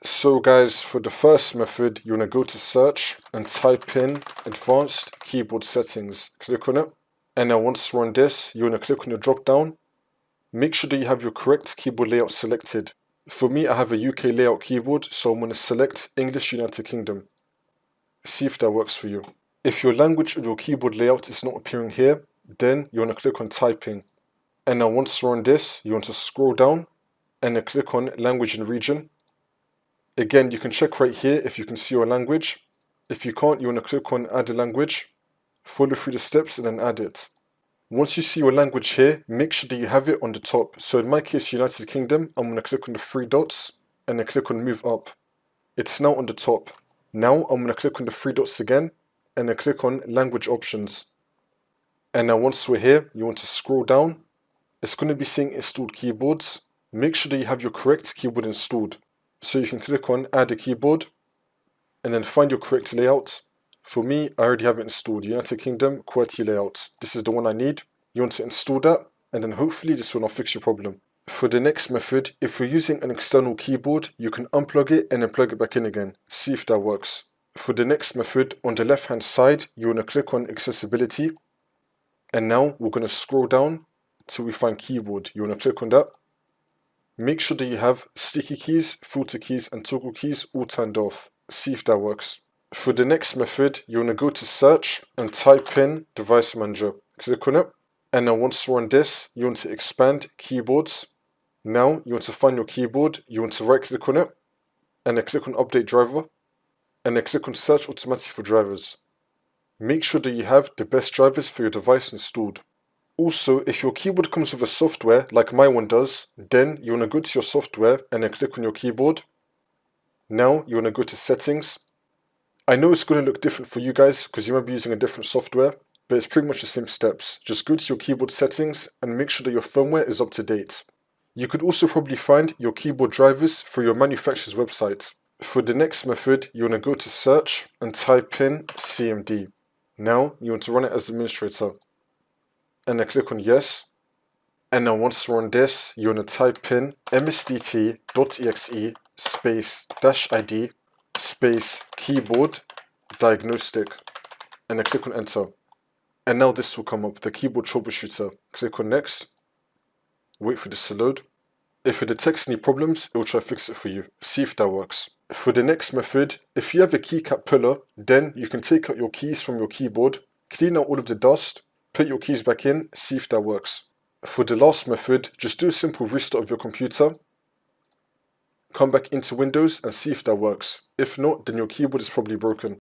So guys, for the first method, you want to go to search and type in advanced keyboard settings. Click on it. And then once we're on this, you want to click on the drop down. Make sure that you have your correct keyboard layout selected. For me, I have a UK layout keyboard, so I'm going to select English United Kingdom. See if that works for you. If your language or your keyboard layout is not appearing here, then you want to click on typing. And now once you're on this, you want to scroll down and then click on language and region. Again, you can check right here if you can see your language. If you can't, you want to click on add a language, follow through the steps and then add it. Once you see your language here, make sure that you have it on the top. So in my case, United Kingdom, I'm going to click on the three dots and then click on move up. It's now on the top. Now I'm going to click on the three dots again and then click on language options. And now once we're here, you want to scroll down. It's going to be saying installed keyboards. Make sure that you have your correct keyboard installed. So you can click on add a keyboard and then find your correct layout. For me, I already have it installed, United Kingdom QWERTY layout. This is the one I need. You want to install that and then hopefully this will not fix your problem. For the next method, if you're using an external keyboard, you can unplug it and then plug it back in again. See if that works. For the next method, on the left hand side, you want to click on accessibility. And now we're going to scroll down till we find keyboard. You want to click on that. Make sure that you have sticky keys, filter keys and toggle keys all turned off. See if that works. For the next method, you want to go to search and type in device manager. Click on it. And now once you're on this, you want to expand keyboards. Now you want to find your keyboard. You want to right click on it and then click on update driver and then click on search automatically for drivers. Make sure that you have the best drivers for your device installed. Also, if your keyboard comes with a software like my one does, then you want to go to your software and then click on your keyboard. Now you want to go to settings. I know it's going to look different for you guys because you might be using a different software, but it's pretty much the same steps. Just go to your keyboard settings and make sure that your firmware is up to date. You could also probably find your keyboard drivers through your manufacturer's website. For the next method, you want to go to search and type in CMD. Now you want to run it as administrator. And then click on yes. And now once you're on this, you want to type in msdt.exe space -id space keyboard diagnostic and then click on enter. And now this will come up, the keyboard troubleshooter. Click on next. Wait for this to load. If it detects any problems, it will try to fix it for you. See if that works. For the next method, if you have a keycap puller, then you can take out your keys from your keyboard, clean out all of the dust, put your keys back in, see if that works. For the last method, just do a simple restart of your computer, come back into Windows and see if that works. If not, then your keyboard is probably broken.